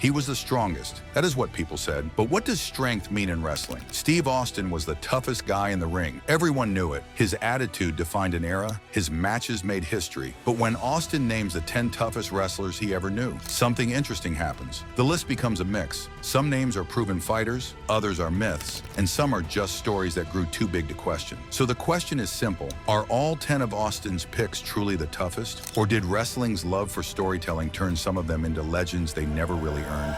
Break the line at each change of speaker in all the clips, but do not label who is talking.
He was the strongest. That is what people said. But what does strength mean in wrestling? Steve Austin was the toughest guy in the ring. Everyone knew it. His attitude defined an era. His matches made history. But when Austin names the 10 toughest wrestlers he ever knew, something interesting happens. The list becomes a mix. Some names are proven fighters, others are myths, and some are just stories that grew too big to question. So the question is simple. Are all 10 of Austin's picks truly the toughest? Or did wrestling's love for storytelling turn some of them into legends they never really earned?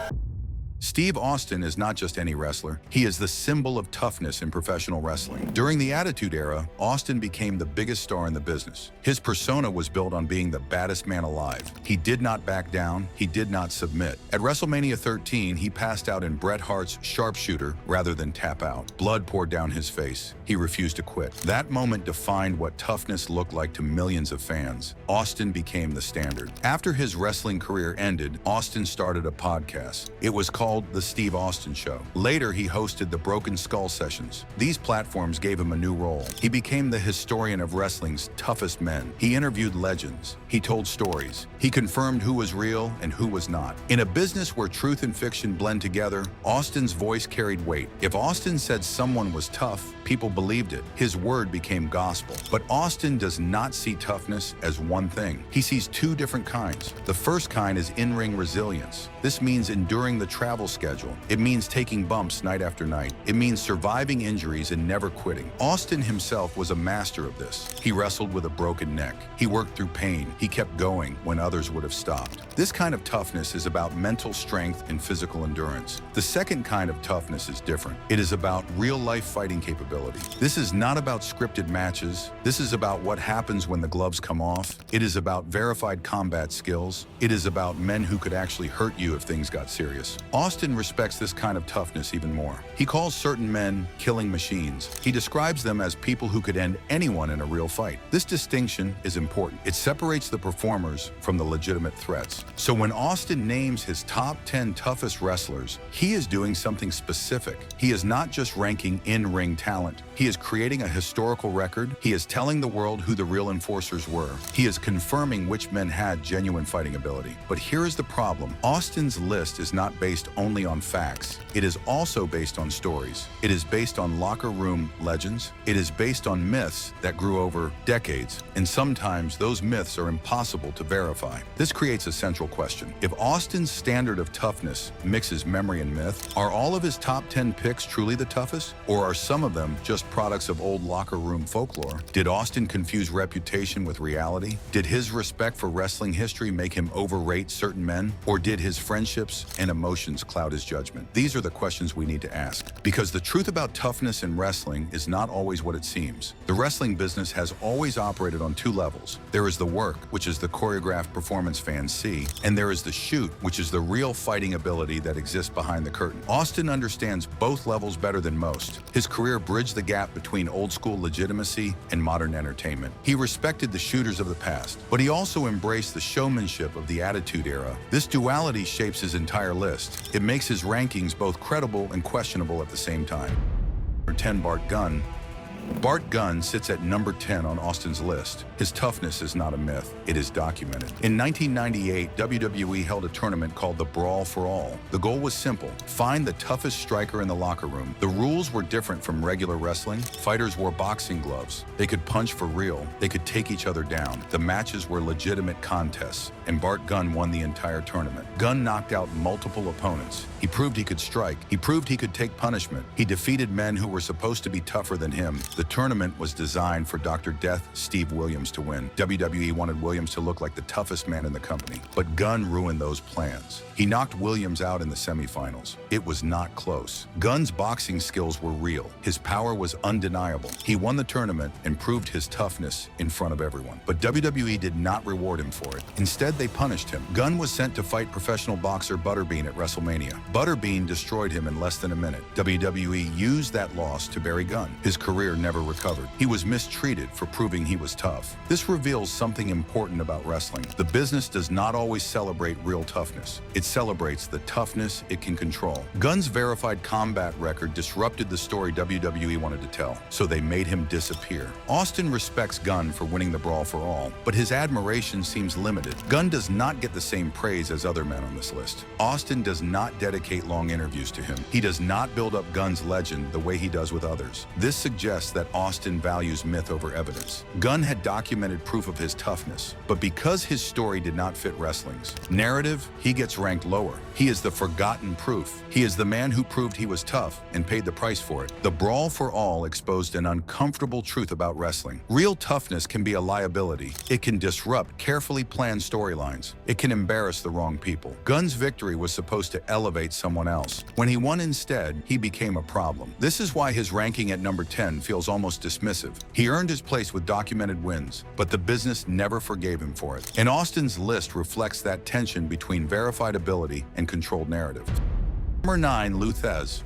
Steve Austin is not just any wrestler. He is the symbol of toughness in professional wrestling. During the Attitude Era, Austin became the biggest star in the business. His persona was built on being the baddest man alive. He did not back down. He did not submit. At WrestleMania 13, he passed out in Bret Hart's sharpshooter rather than tap out. Blood poured down his face. He refused to quit. That moment defined what toughness looked like to millions of fans. Austin became the standard. After his wrestling career ended, Austin started a podcast. It was called The Steve Austin Show. Later, he hosted the Broken Skull Sessions. These platforms gave him a new role. He became the historian of wrestling's toughest men. He interviewed legends. He told stories. He confirmed who was real and who was not. In a business where truth and fiction blend together, Austin's voice carried weight. If Austin said someone was tough, people believed it. His word became gospel. But Austin does not see toughness as one thing. He sees two different kinds. The first kind is in-ring resilience. This means enduring the travel schedule. It means taking bumps night after night. It means surviving injuries and never quitting. Austin himself was a master of this. He wrestled with a broken neck. He worked through pain. He kept going when others would have stopped. This kind of toughness is about mental strength and physical endurance. The second kind of toughness is different. It is about real-life fighting capability. This is not about scripted matches. This is about what happens when the gloves come off. It is about verified combat skills. It is about men who could actually hurt you if things got serious. Austin respects this kind of toughness even more. He calls certain men killing machines. He describes them as people who could end anyone in a real fight. This distinction is important. It separates the performers from the legitimate threats. So when Austin names his top 10 toughest wrestlers, he is doing something specific. He is not just ranking in-ring talent. He is creating a historical record. He is telling the world who the real enforcers were. He is confirming which men had genuine fighting ability. But here is the problem. Austin's list is not based only on facts. It is also based on stories. It is based on locker room legends. It is based on myths that grew over decades. And sometimes those myths are impossible to verify. This creates a central question. If Austin's standard of toughness mixes memory and myth, are all of his top 10 picks truly the toughest? Or are some of them just products of old locker room folklore? Did Austin confuse reputation with reality? Did his respect for wrestling history make him overrate certain men? Or did his friendships and emotions cloud his judgment? These are the questions we need to ask. Because the truth about toughness in wrestling is not always what it seems. The wrestling business has always operated on two levels. There is the work, which is the choreographed performance fans see, and there is the shoot, which is the real fighting ability that exists behind the curtain. Austin understands both levels better than most. His career bridged the gap between old-school legitimacy and modern entertainment. He respected the shooters of the past, but he also embraced the showmanship of the Attitude Era. This duality shapes his entire list. It makes his rankings both credible and questionable at the same time. Number 10, Bart Gunn. Bart Gunn sits at number 10 on Austin's list. His toughness is not a myth, it is documented. In 1998, WWE held a tournament called the Brawl for All. The goal was simple: find the toughest striker in the locker room. The rules were different from regular wrestling. Fighters wore boxing gloves. They could punch for real. They could take each other down. The matches were legitimate contests, and Bart Gunn won the entire tournament. Gunn knocked out multiple opponents. He proved he could strike. He proved he could take punishment. He defeated men who were supposed to be tougher than him. The tournament was designed for Dr. Death Steve Williams to win. WWE wanted Williams to look like the toughest man in the company, but Gunn ruined those plans. He knocked Williams out in the semifinals. It was not close. Gunn's boxing skills were real. His power was undeniable. He won the tournament and proved his toughness in front of everyone. But WWE did not reward him for it. Instead, they punished him. Gunn was sent to fight professional boxer Butterbean at WrestleMania. Butterbean destroyed him in less than a minute. WWE used that loss to bury Gunn. His career never recovered. He was mistreated for proving he was tough. This reveals something important about wrestling. The business does not always celebrate real toughness. It celebrates the toughness it can control. Gunn's verified combat record disrupted the story WWE wanted to tell, so they made him disappear. Austin respects Gunn for winning the Brawl for All, but his admiration seems limited. Gunn does not get the same praise as other men on this list. Austin does not dedicate long interviews to him. He does not build up Gunn's legend the way he does with others. This suggests that Austin values myth over evidence. Gunn had documented proof of his toughness, but because his story did not fit wrestling's narrative, he gets ranked lower. He is the forgotten proof. He is the man who proved he was tough and paid the price for it. The Brawl for All exposed an uncomfortable truth about wrestling. Real toughness can be a liability. It can disrupt carefully planned storylines. It can embarrass the wrong people. Gunn's victory was supposed to elevate someone else. When he won instead, he became a problem. This is why his ranking at number 10 feels almost dismissive. He earned his place with documented wins, but the business never forgave him for it. And Austin's list reflects that tension between verified ability and controlled narrative. Number 9, Lou Thesz.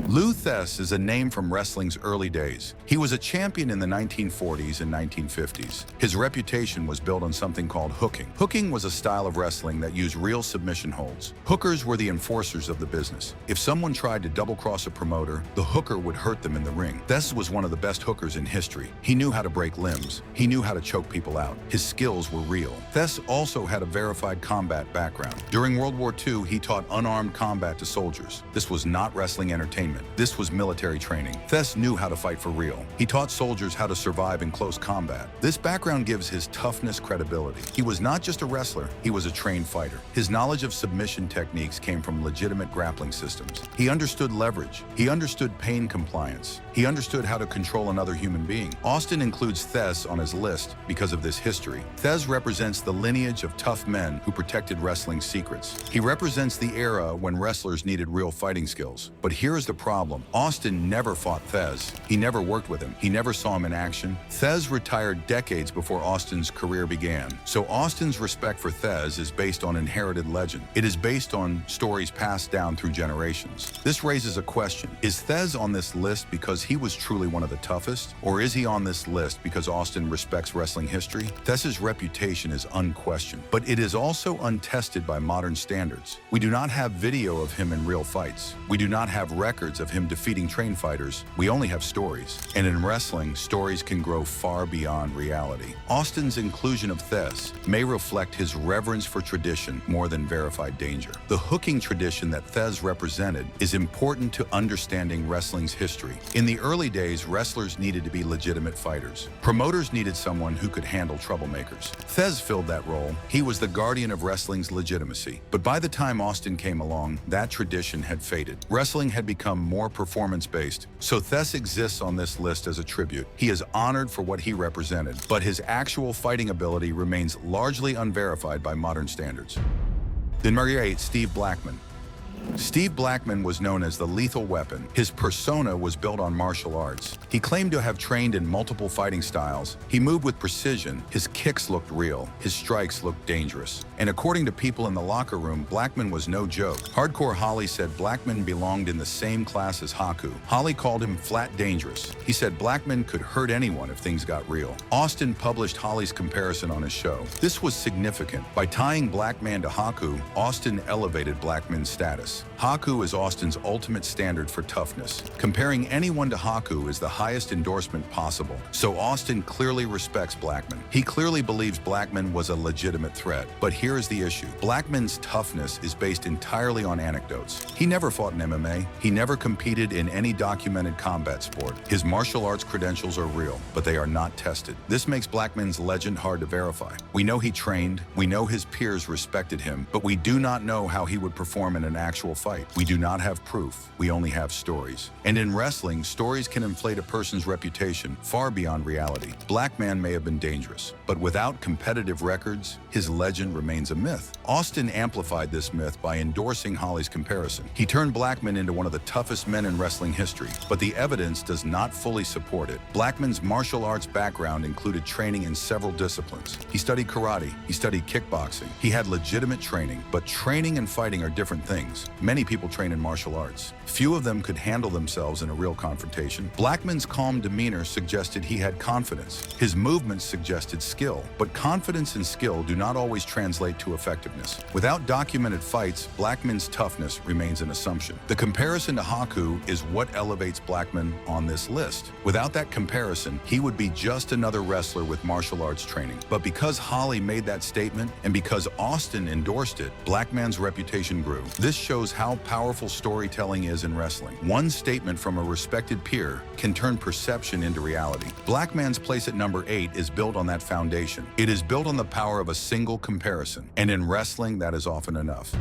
Lou Thesz is a name from wrestling's early days. He was a champion in the 1940s and 1950s. His reputation was built on something called hooking. Hooking was a style of wrestling that used real submission holds. Hookers were the enforcers of the business. If someone tried to double-cross a promoter, the hooker would hurt them in the ring. Thesz was one of the best hookers in history. He knew how to break limbs. He knew how to choke people out. His skills were real. Thesz also had a verified combat background. During World War II, he taught unarmed combat to soldiers. This was not wrestling entertainment. This was military training. Thesz knew how to fight for real. He taught soldiers how to survive in close combat. This background gives his toughness credibility. He was not just a wrestler, he was a trained fighter. His knowledge of submission techniques came from legitimate grappling systems. He understood leverage. He understood pain compliance. He understood how to control another human being. Austin includes Thesz on his list because of this history. Thesz represents the lineage of tough men who protected wrestling's secrets. He represents the era when wrestlers needed real fighting skills. But here is the problem. Austin never fought Thesz. He never worked with him. He never saw him in action. Thesz retired decades before Austin's career began. So Austin's respect for Thesz is based on inherited legend. It is based on stories passed down through generations. This raises a question. Is Thesz on this list because he was truly one of the toughest? Or is he on this list because Austin respects wrestling history? Thesz's reputation is unquestioned, but it is also untested by modern standards. We do not have video of him in real fights. We do not have records of him defeating trained fighters. We only have stories. And in wrestling, stories can grow far beyond reality. Austin's inclusion of Thesz may reflect his reverence for tradition more than verified danger. The hooking tradition that Thesz represented is important to understanding wrestling's history. In the early days, wrestlers needed to be legitimate fighters. Promoters needed someone who could handle troublemakers. Thesz filled that role. He was the guardian of wrestling's legitimacy. But by the time Austin came along, that tradition had faded. Wrestling had become more performance-based, so Thesz exists on this list as a tribute. He is honored for what he represented, but his actual fighting ability remains largely unverified by modern standards. Then number 8, Steve Blackman. Steve Blackman was known as the Lethal Weapon. His persona was built on martial arts. He claimed to have trained in multiple fighting styles. He moved with precision. His kicks looked real. His strikes looked dangerous. And according to people in the locker room, Blackman was no joke. Hardcore Holly said Blackman belonged in the same class as Haku. Holly called him flat dangerous. He said Blackman could hurt anyone if things got real. Austin published Holly's comparison on his show. This was significant. By tying Blackman to Haku, Austin elevated Blackman's status. Haku is Austin's ultimate standard for toughness. Comparing anyone to Haku is the highest endorsement possible, so Austin clearly respects Blackman. He clearly believes Blackman was a legitimate threat. But here is the issue. Blackman's toughness is based entirely on anecdotes. He never fought in MMA. He never competed in any documented combat sport. His martial arts credentials are real, but they are not tested. This makes Blackman's legend hard to verify. We know he trained, we know his peers respected him, but we do not know how he would perform in an actual fight. We do not have proof. We only have stories. And in wrestling, stories can inflate a person's reputation far beyond reality. Blackman may have been dangerous, but without competitive records, his legend remains a myth. Austin amplified this myth by endorsing Holly's comparison. He turned Blackman into one of the toughest men in wrestling history, but the evidence does not fully support it. Blackman's martial arts background included training in several disciplines. He studied karate, he studied kickboxing, he had legitimate training, but training and fighting are different things. Many people train in martial arts. Few of them could handle themselves in a real confrontation. Blackman's calm demeanor suggested he had confidence. His movements suggested skill, but confidence and skill do not always translate to effectiveness. Without documented fights, Blackman's toughness remains an assumption. The comparison to Haku is what elevates Blackman on this list. Without that comparison, he would be just another wrestler with martial arts training. But because Holly made that statement and because Austin endorsed it, Blackman's reputation grew. This shows how powerful storytelling is in wrestling. One statement from a respected peer can turn perception into reality. Blackman's place at number 8 is built on that foundation. It is built on the power of a single comparison, and in wrestling, that is often enough.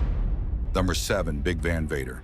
Number 7, Big Van Vader.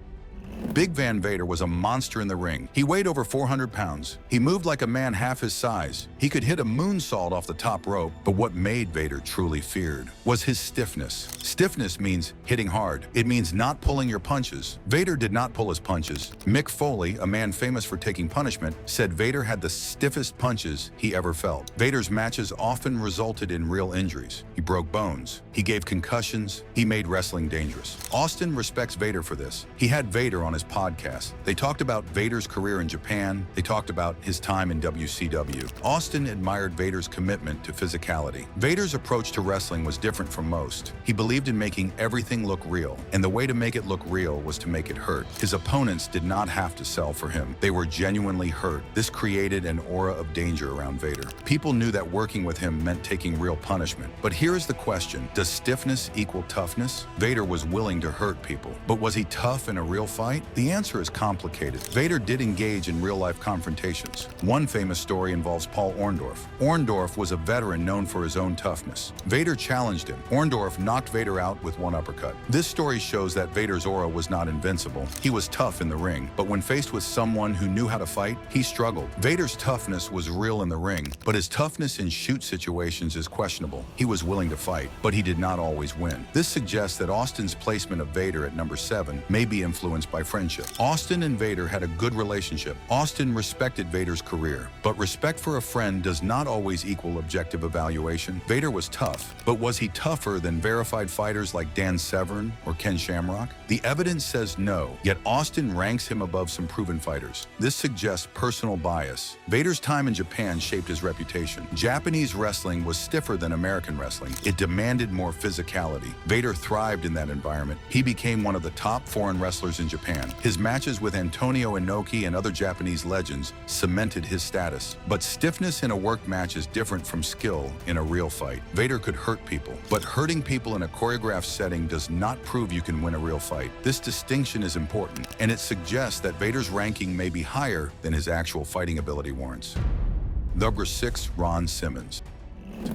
Big Van Vader was a monster in the ring. He weighed over 400 pounds. He moved like a man half his size. He could hit a moonsault off the top rope, but what made Vader truly feared was his stiffness. Stiffness means hitting hard. It means not pulling your punches. Vader did not pull his punches. Mick Foley, a man famous for taking punishment, said Vader had the stiffest punches he ever felt. Vader's matches often resulted in real injuries. He broke bones. He gave concussions. He made wrestling dangerous. Austin respects Vader for this. He had Vader on his podcast. They talked about Vader's career in Japan. They talked about his time in WCW. Austin admired Vader's commitment to physicality. Vader's approach to wrestling was different from most. He believed in making everything look real, and the way to make it look real was to make it hurt. His opponents did not have to sell for him. They were genuinely hurt. This created an aura of danger around Vader. People knew that working with him meant taking real punishment. But here is the question: does stiffness equal toughness? Vader was willing to hurt people, but was he tough in a real fight? The answer is complicated. Vader did engage in real-life confrontations. One famous story involves Paul Orndorff. Orndorff was a veteran known for his own toughness. Vader challenged him. Orndorff knocked Vader out with one uppercut. This story shows that Vader's aura was not invincible. He was tough in the ring, but when faced with someone who knew how to fight, he struggled. Vader's toughness was real in the ring, but his toughness in shoot situations is questionable. He was willing to fight, but he did not always win. This suggests that Austin's placement of Vader at number 7 may be influenced by friendship. Austin and Vader had a good relationship. Austin respected Vader's career, but respect for a friend does not always equal objective evaluation. Vader was tough, but was he tougher than verified fighters like Dan Severn or Ken Shamrock? The evidence says no, yet Austin ranks him above some proven fighters. This suggests personal bias. Vader's time in Japan shaped his reputation. Japanese wrestling was stiffer than American wrestling. It demanded more physicality. Vader thrived in that environment. He became one of the top foreign wrestlers in Japan. His matches with Antonio Inoki and other Japanese legends cemented his status. But stiffness in a work match is different from skill in a real fight. Vader could hurt people, but hurting people in a choreographed setting does not prove you can win a real fight. This distinction is important, and it suggests that Vader's ranking may be higher than his actual fighting ability warrants. Number 6, Ron Simmons.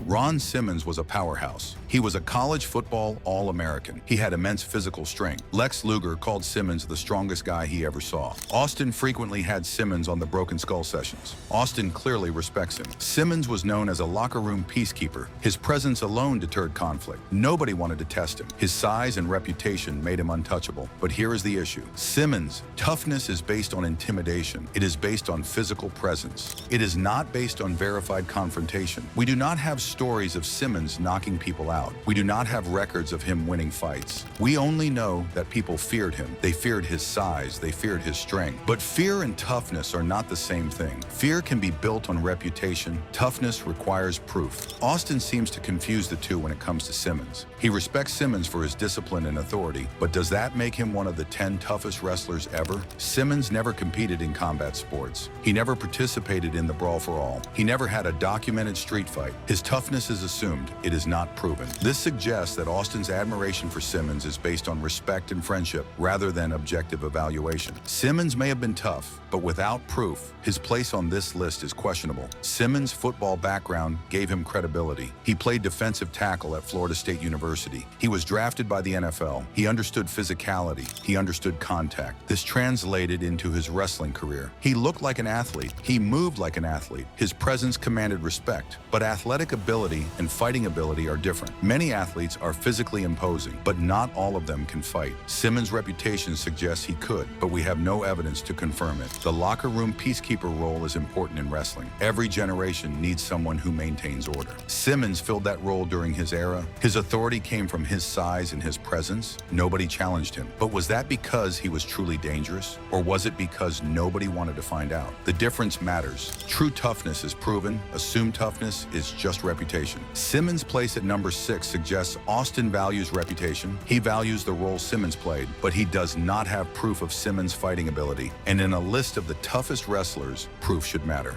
Ron Simmons was a powerhouse. He was a college football All-American. He had immense physical strength. Lex Luger called Simmons the strongest guy he ever saw. Austin frequently had Simmons on the Broken Skull sessions. Austin clearly respects him. Simmons was known as a locker room peacekeeper. His presence alone deterred conflict. Nobody wanted to test him. His size and reputation made him untouchable. But here is the issue. Simmons' toughness is based on intimidation. It is based on physical presence. It is not based on verified confrontation. We do not have stories of Simmons knocking people out. We do not have records of him winning fights. We only know that people feared him. They feared his size. They feared his strength. But fear and toughness are not the same thing. Fear can be built on reputation. Toughness requires proof. Austin seems to confuse the two when it comes to Simmons. He respects Simmons for his discipline and authority, but does that make him one of the 10 toughest wrestlers ever? Simmons never competed in combat sports. He never participated in the Brawl for All. He never had a documented street fight. His toughness is assumed. It is not proven. This suggests that Austin's admiration for Simmons is based on respect and friendship rather than objective evaluation. Simmons may have been tough, but without proof, his place on this list is questionable. Simmons' football background gave him credibility. He played defensive tackle at Florida State University. He was drafted by the NFL. He understood physicality. He understood contact. This translated into his wrestling career. He looked like an athlete. He moved like an athlete. His presence commanded respect. But athletic ability and fighting ability are different. Many athletes are physically imposing, but not all of them can fight. Simmons' reputation suggests he could, but we have no evidence to confirm it. The locker room peacekeeper role is important in wrestling. Every generation needs someone who maintains order. Simmons filled that role during his era. His authority came from his size and his presence. Nobody challenged him. But was that because he was truly dangerous? Or was it because nobody wanted to find out? The difference matters. True toughness is proven. Assumed toughness is just reputation. Simmons' place at number 6 suggests Austin values reputation. He values the role Simmons played, but he does not have proof of Simmons' fighting ability. And in a list of the toughest wrestlers, proof should matter.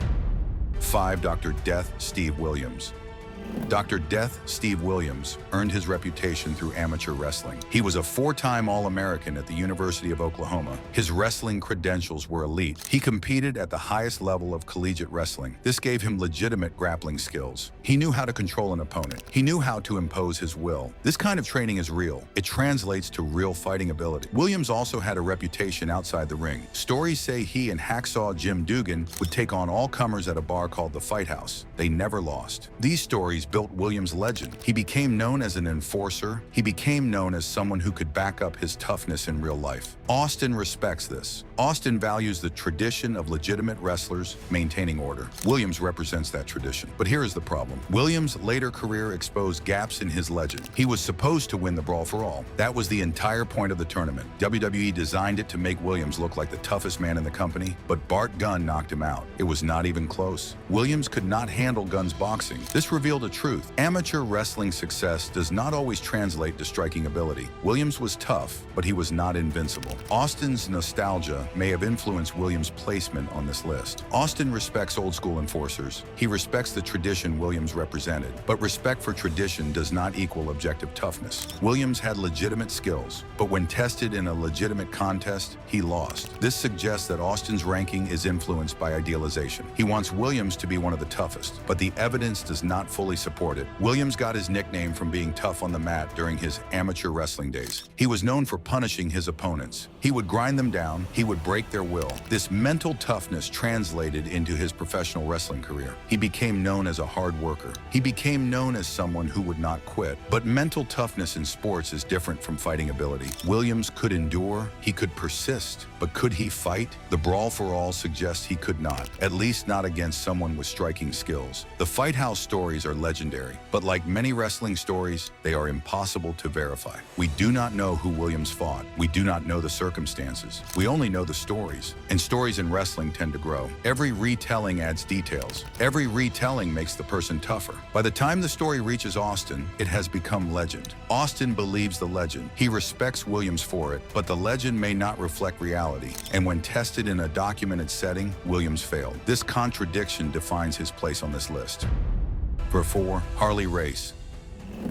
5. Dr. Death Steve Williams. Dr. Death Steve Williams earned his reputation through amateur wrestling. He was a 4-time All-American at the University of Oklahoma. His wrestling credentials were elite. He competed at the highest level of collegiate wrestling. This gave him legitimate grappling skills. He knew how to control an opponent. He knew how to impose his will. This kind of training is real. It translates to real fighting ability. Williams also had a reputation outside the ring. Stories say he and Hacksaw Jim Dugan would take on all comers at a bar called the Fight House. They never lost. These stories built Williams' legend. He became known as an enforcer. He became known as someone who could back up his toughness in real life. Austin respects this. Austin values the tradition of legitimate wrestlers maintaining order. Williams represents that tradition. But here is the problem. Williams' later career exposed gaps in his legend. He was supposed to win the Brawl for All. That was the entire point of the tournament. WWE designed it to make Williams look like the toughest man in the company, but Bart Gunn knocked him out. It was not even close. Williams could not handle Gunn's boxing. This revealed a truth. Amateur wrestling success does not always translate to striking ability. Williams was tough, but he was not invincible. Austin's nostalgia may have influenced Williams' placement on this list. Austin respects old-school enforcers. He respects the tradition Williams represented, but respect for tradition does not equal objective toughness. Williams had legitimate skills, but when tested in a legitimate contest, he lost. This suggests that Austin's ranking is influenced by idealization. He wants Williams to be one of the toughest, but the evidence does not fully support it. Williams got his nickname from being tough on the mat during his amateur wrestling days. He was known for punishing his opponents. He would grind them down. He would break their will. This mental toughness translated into his professional wrestling career. He became known as a hard worker. He became known as someone who would not quit. But mental toughness in sports is different from fighting ability. Williams could endure. He could persist. But could he fight? The Brawl for All suggests he could not, at least not against someone with striking skills. The Fight House stories are legendary, but like many wrestling stories, they are impossible to verify. We do not know who Williams fought. We do not know the circumstances. We only know the stories, and stories in wrestling tend to grow. Every retelling adds details. Every retelling makes the person tougher. By the time the story reaches Austin, it has become legend. Austin believes the legend. He respects Williams for it, but the legend may not reflect reality. And when tested in a documented setting, Williams failed. This contradiction defines his place on this list. For 4, Harley Race.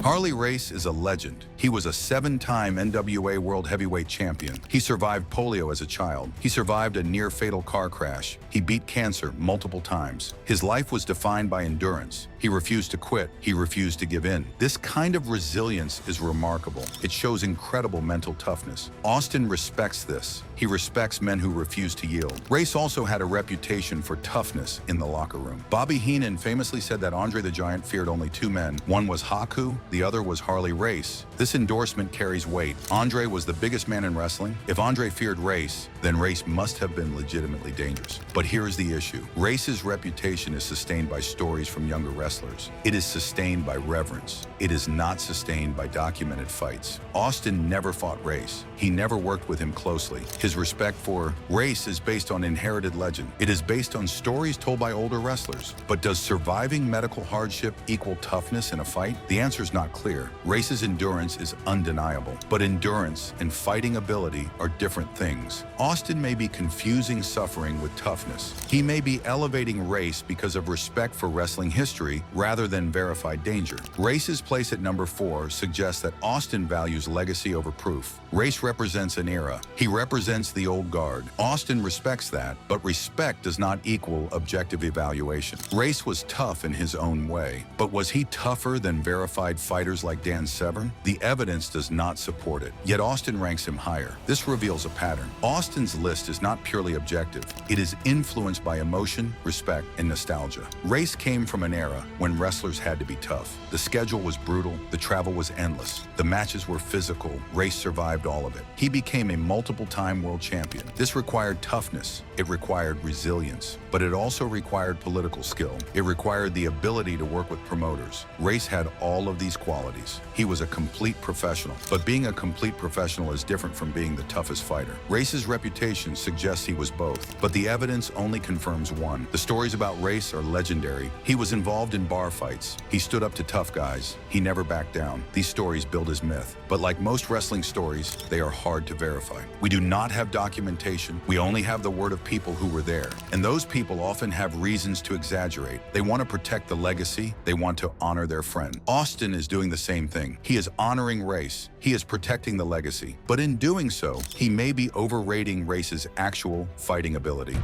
Harley Race is a legend. He was a 7-time NWA World Heavyweight Champion. He survived polio as a child. He survived a near-fatal car crash. He beat cancer multiple times. His life was defined by endurance. He refused to quit. He refused to give in. This kind of resilience is remarkable. It shows incredible mental toughness. Austin respects this. He respects men who refuse to yield. Race also had a reputation for toughness in the locker room. Bobby Heenan famously said that Andre the Giant feared only 2 men. One was Haku, the other was Harley Race. This endorsement carries weight. Andre was the biggest man in wrestling. If Andre feared Race, then Race must have been legitimately dangerous. But here's the issue. Race's reputation is sustained by stories from younger wrestlers. It is sustained by reverence. It is not sustained by documented fights. Austin never fought Race. He never worked with him closely. His respect for Race is based on inherited legend. It is based on stories told by older wrestlers. But does surviving medical hardship equal toughness in a fight? The answer is not clear. Race's endurance is undeniable, but endurance and fighting ability are different things. Austin may be confusing suffering with toughness. He may be elevating Race because of respect for wrestling history rather than verified danger. Race's place at number 4 suggests that Austin values legacy over proof. Race represents an era. He represents the old guard. Austin respects that, but respect does not equal objective evaluation. Race was tough in his own way, but was he tougher than verified fighters like Dan Severn? The evidence does not support it. Yet Austin ranks him higher. This reveals a pattern. Austin's list is not purely objective. It is influenced by emotion, respect, and nostalgia. Race came from an era when wrestlers had to be tough. The schedule was brutal, the travel was endless, the matches were physical, Race survived all of it. He became a multiple-time world champion. This required toughness, it required resilience, but it also required political skill. It required the ability to work with promoters. Race had all of these qualities. He was a complete professional, but being a complete professional is different from being the toughest fighter. Race's reputation suggests he was both, but the evidence only confirms one. The stories about Race are legendary. He was involved in bar fights. He stood up to tough guys. He never backed down. These stories build his myth. But like most wrestling stories, they are hard to verify. We do not have documentation. We only have the word of people who were there. And those people often have reasons to exaggerate. They want to protect the legacy. They want to honor their friend. Austin is doing the same thing. He is honoring Race. He is protecting the legacy. But in doing so, he may be overrating Race's actual fighting ability.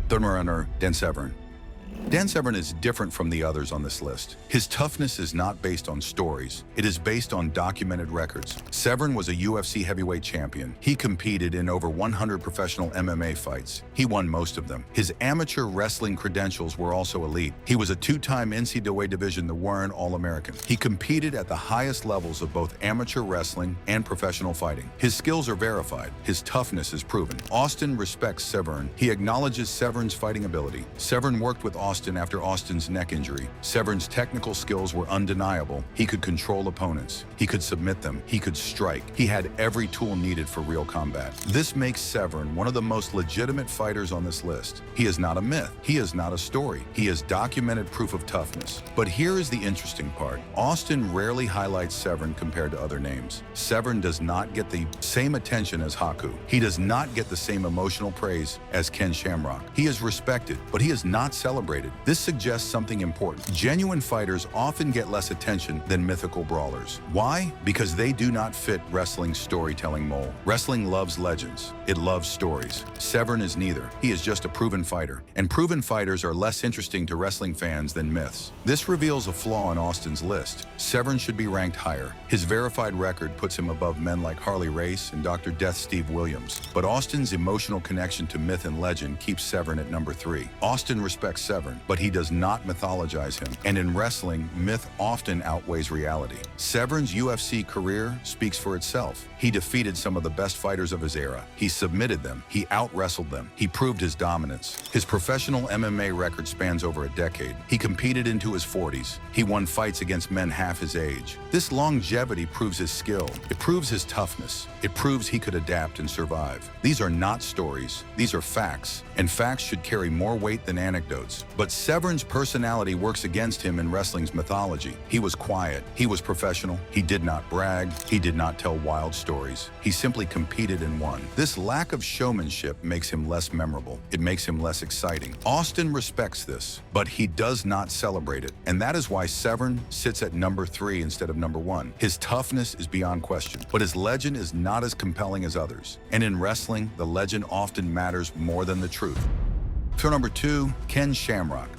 Third runner, Dan Severn. Dan Severn is different from the others on this list. His toughness is not based on stories. It is based on documented records. Severn was a UFC heavyweight champion. He competed in over 100 professional MMA fights. He won most of them. His amateur wrestling credentials were also elite. He was a two-time NCAA Division the Warren All-American. He competed at the highest levels of both amateur wrestling and professional fighting. His skills are verified. His toughness is proven. Austin respects Severn. He acknowledges Severn's fighting ability. Severn worked with Austin after Austin's neck injury. Severn's technical skills were undeniable. He could control opponents. He could submit them. He could strike. He had every tool needed for real combat. This makes Severn one of the most legitimate fighters on this list. He is not a myth. He is not a story. He is documented proof of toughness. But here is the interesting part. Austin rarely highlights Severn compared to other names. Severn does not get the same attention as Haku. He does not get the same emotional praise as Ken Shamrock. He is respected, but he is not celebrated. This suggests something important. Genuine fighters often get less attention than mythical brawlers. Why? Because they do not fit wrestling's storytelling mold. Wrestling loves legends. It loves stories. Severn is neither. He is just a proven fighter. And proven fighters are less interesting to wrestling fans than myths. This reveals a flaw in Austin's list. Severn should be ranked higher. His verified record puts him above men like Harley Race and Dr. Death Steve Williams. But Austin's emotional connection to myth and legend keeps Severn at number 3. Austin respects Severn, but he does not mythologize him. And in wrestling, myth often outweighs reality. Severn's UFC career speaks for itself. He defeated some of the best fighters of his era. He submitted them. He out-wrestled them. He proved his dominance. His professional MMA record spans over a decade. He competed into his 40s. He won fights against men half his age. This longevity proves his skill. It proves his toughness. It proves he could adapt and survive. These are not stories. These are facts. And facts should carry more weight than anecdotes. But Severn's personality works against him in wrestling's mythology. He was quiet. He was professional. He did not brag. He did not tell wild stories. He simply competed and won. This lack of showmanship makes him less memorable. It makes him less exciting. Austin respects this, but he does not celebrate it. And that is why Severn sits at number 3 instead of number 1. His toughness is beyond question, but his legend is not as compelling as others. And in wrestling, the legend often matters more than the truth. For number 2, Ken Shamrock.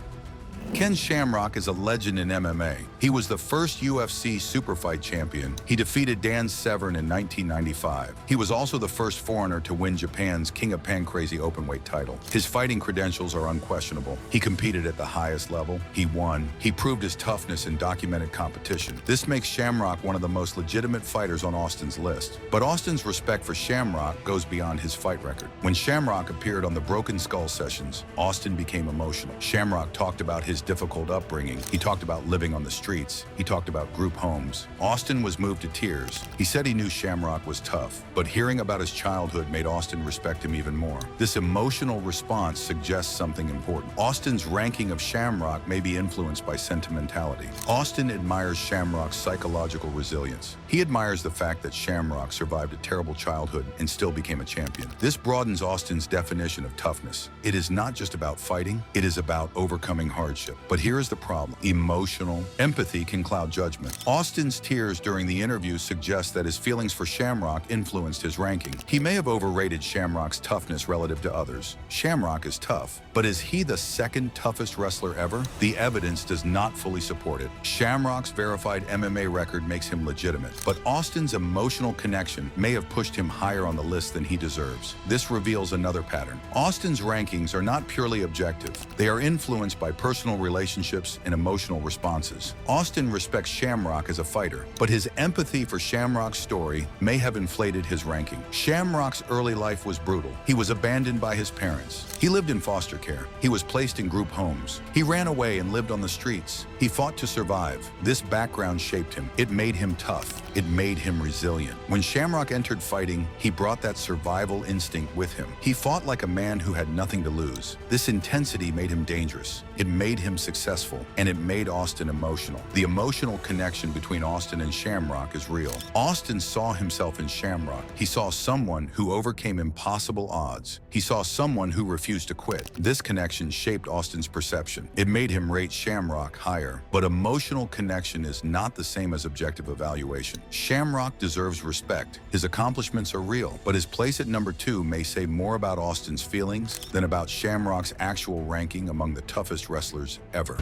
Ken Shamrock is a legend in MMA. He was the first UFC Superfight champion. He defeated Dan Severn in 1995. He was also the first foreigner to win Japan's King of Pancrazy openweight title. His fighting credentials are unquestionable. He competed at the highest level. He won. He proved his toughness in documented competition. This makes Shamrock one of the most legitimate fighters on Austin's list. But Austin's respect for Shamrock goes beyond his fight record. When Shamrock appeared on the Broken Skull sessions, Austin became emotional. Shamrock talked about his difficult upbringing. He talked about living on the streets. He talked about group homes. Austin was moved to tears. He said he knew Shamrock was tough, but hearing about his childhood made Austin respect him even more. This emotional response suggests something important. Austin's ranking of Shamrock may be influenced by sentimentality. Austin admires Shamrock's psychological resilience. He admires the fact that Shamrock survived a terrible childhood and still became a champion. This broadens Austin's definition of toughness. It is not just about fighting, it is about overcoming hardship. relationship. But here's the problem. Emotional empathy can cloud judgment. Austin's tears during the interview suggest that his feelings for Shamrock influenced his ranking. He may have overrated Shamrock's toughness relative to others. Shamrock is tough, but is he the second toughest wrestler ever? The evidence does not fully support it. Shamrock's verified MMA record makes him legitimate, but Austin's emotional connection may have pushed him higher on the list than he deserves. This reveals another pattern. Austin's rankings are not purely objective. They are influenced by personal relationships and emotional responses. Austin respects Shamrock as a fighter, but his empathy for Shamrock's story may have inflated his ranking. Shamrock's early life was brutal. He was abandoned by his parents. He lived in foster care. He was placed in group homes. He ran away and lived on the streets. He fought to survive. This background shaped him. It made him tough. It made him resilient. When Shamrock entered fighting, he brought that survival instinct with him. He fought like a man who had nothing to lose. This intensity made him dangerous. It made him successful, and it made Austin emotional. The emotional connection between Austin and Shamrock is real. Austin saw himself in Shamrock. He saw someone who overcame impossible odds. He saw someone who refused to quit. This connection shaped Austin's perception. It made him rate Shamrock higher. But emotional connection is not the same as objective evaluation. Shamrock deserves respect. His accomplishments are real, but his place at number 2 may say more about Austin's feelings than about Shamrock's actual ranking among the toughest wrestlers ever.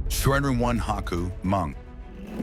Shredder 1 Haku Monk.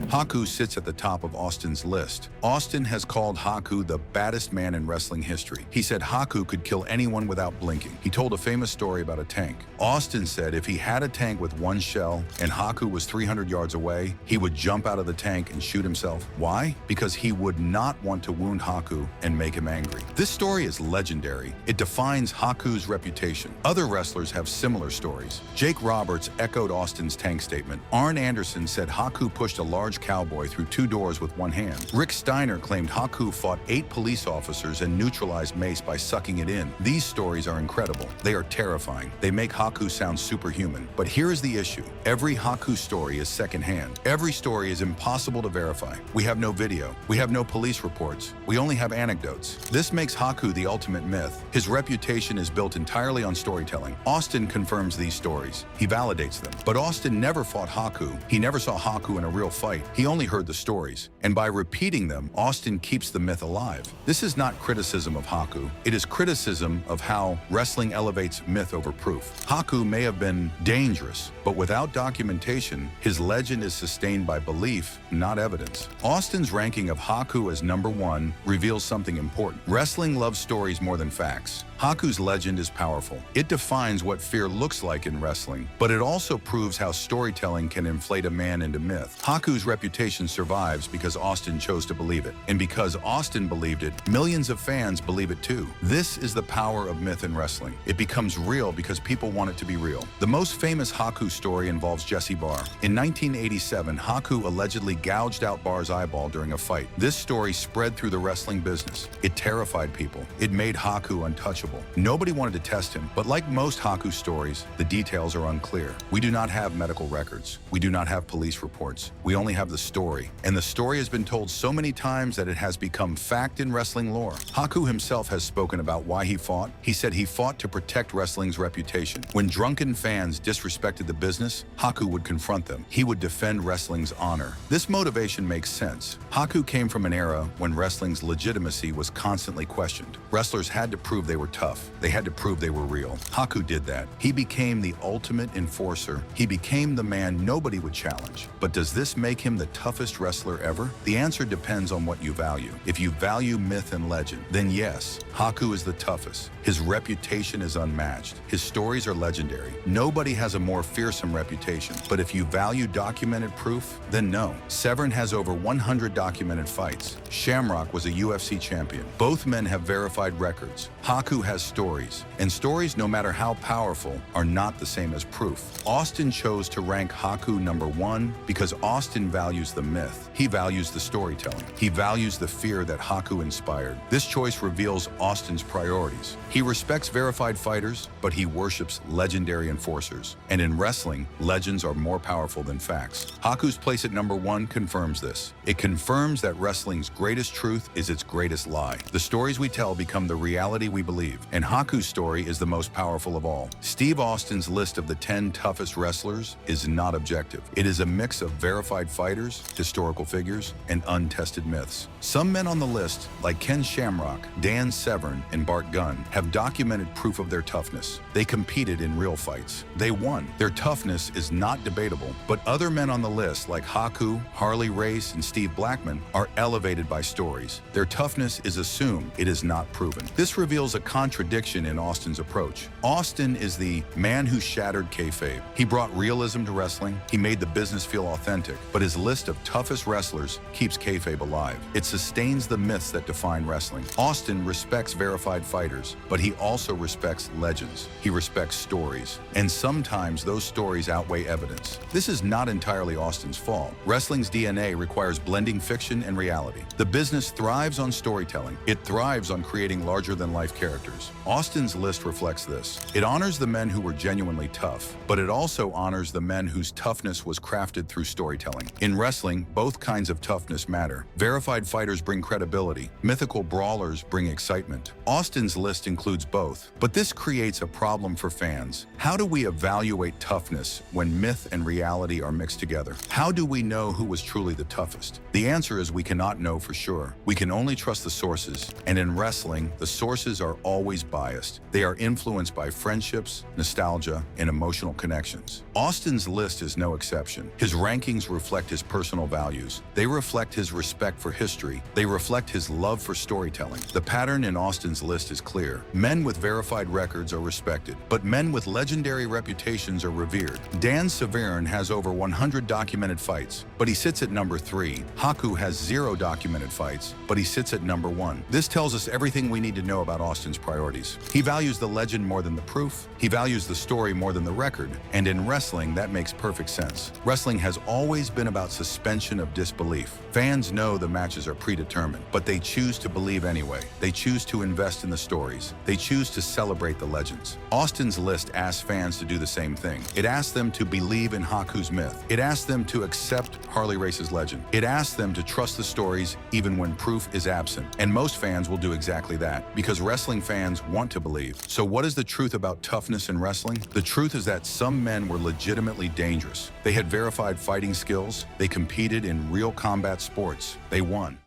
Haku sits at the top of Austin's list. Austin has called Haku the baddest man in wrestling history. He said Haku could kill anyone without blinking. He told a famous story about a tank. Austin said if he had a tank with one shell and Haku was 300 yards away, he would jump out of the tank and shoot himself. Why? Because he would not want to wound Haku and make him angry. This story is legendary. It defines Haku's reputation. Other wrestlers have similar stories. Jake Roberts echoed Austin's tank statement. Arn Anderson said Haku pushed a large cowboy through 2 doors with one hand. Rick Steiner claimed Haku fought 8 police officers and neutralized Mace by sucking it in. These stories are incredible. They are terrifying. They make Haku sound superhuman. But here is the issue. Every Haku story is secondhand. Every story is impossible to verify. We have no video. We have no police reports. We only have anecdotes. This makes Haku the ultimate myth. His reputation is built entirely on storytelling. Austin confirms these stories. He validates them. But Austin never fought Haku. He never saw Haku in a real fight. He only heard the stories, and by repeating them, Austin keeps the myth alive. This is not criticism of Haku. It is criticism of how wrestling elevates myth over proof. Haku may have been dangerous, but without documentation, his legend is sustained by belief, not evidence. Austin's ranking of Haku as number 1 reveals something important. Wrestling loves stories more than facts. Haku's legend is powerful. It defines what fear looks like in wrestling, but it also proves how storytelling can inflate a man into myth. Haku's reputation survives because Austin chose to believe it. And because Austin believed it, millions of fans believe it too. This is the power of myth in wrestling. It becomes real because people want it to be real. The most famous Haku story involves Jesse Barr. In 1987, Haku allegedly gouged out Barr's eyeball during a fight. This story spread through the wrestling business. It terrified people. It made Haku untouchable. Nobody wanted to test him, but like most Haku stories, the details are unclear. We do not have medical records. We do not have police reports. We only have the story. And the story has been told so many times that it has become fact in wrestling lore. Haku himself has spoken about why he fought. He said he fought to protect wrestling's reputation. When drunken fans disrespected the business, Haku would confront them. He would defend wrestling's honor. This motivation makes sense. Haku came from an era when wrestling's legitimacy was constantly questioned. Wrestlers had to prove they were tough. They had to prove they were real. Haku did that. He became the ultimate enforcer. He became the man nobody would challenge. But does this make him the toughest wrestler ever? The answer depends on what you value. If you value myth and legend, then yes, Haku is the toughest. His reputation is unmatched. His stories are legendary. Nobody has a more fearsome reputation. But if you value documented proof, then no. Severn has over 100 documented fights. Shamrock was a UFC champion. Both men have verified records. Haku has stories, and stories, no matter how powerful, are not the same as proof. Austin chose to rank Haku number 1 because Austin values the myth. He values the storytelling. He values the fear that Haku inspired. This choice reveals Austin's priorities. He respects verified fighters, but he worships legendary enforcers. And in wrestling, legends are more powerful than facts. Haku's place at number 1 confirms this. It confirms that wrestling's greatest truth is its greatest lie. The stories we tell become the reality we we believe. And Haku's story is the most powerful of all. Steve Austin's list of the 10 toughest wrestlers is not objective. It is a mix of verified fighters, historical figures, and untested myths. Some men on the list, like Ken Shamrock, Dan Severn, and Bart Gunn, have documented proof of their toughness. They competed in real fights. They won. Their toughness is not debatable, but other men on the list, like Haku, Harley Race, and Steve Blackman, are elevated by stories. Their toughness is assumed, it is not proven. This reveals a contradiction in Austin's approach. Austin is the man who shattered kayfabe. He brought realism to wrestling, he made the business feel authentic, but his list of toughest wrestlers keeps kayfabe alive. It sustains the myths that define wrestling. Austin respects verified fighters, but he also respects legends. He respects stories, and sometimes those stories outweigh evidence. This is not entirely Austin's fault. Wrestling's DNA requires blending fiction and reality. The business thrives on storytelling. It thrives on creating larger-than-life characters. Austin's list reflects this. It honors the men who were genuinely tough, but it also honors the men whose toughness was crafted through storytelling. In wrestling, both kinds of toughness matter. Verified fighters bring credibility. Mythical brawlers bring excitement. Austin's list includes both, but this creates a problem for fans. How do we evaluate toughness when myth and reality are mixed together? How do we know who was truly the toughest? The answer is we cannot know for sure. We can only trust the sources, and in wrestling, the sources are always biased. They are influenced by friendships, nostalgia, and emotional connections. Austin's list is no exception. His rankings reflect his personal values. They reflect his respect for history. They reflect his love for storytelling. The pattern in Austin's list is clear. Men with verified records are respected, but men with legendary reputations are revered. Dan Severn has over 100 documented fights, but he sits at number 3. Haku has 0 documented fights, but he sits at number 1. This tells us everything we need to know about Austin's priorities. He values the legend more than the proof. He values the story more than the record. And in wrestling, that makes perfect sense. Wrestling has always been about suspension of disbelief. Fans know the matches are predetermined, but they choose to believe anyway. They choose to invest in the stories. They choose to celebrate the legends. Austin's list asks fans to do the same thing. It asks them to believe in Haku's myth. It asks them to accept Harley Race's legend. It asks them to trust the stories even when proof is absent. And most fans will do exactly that, because wrestling fans want to believe. So what is the truth about toughness in wrestling? The truth is that some men were legitimately dangerous. They had verified fighting skills. They competed in real combat sports. They won.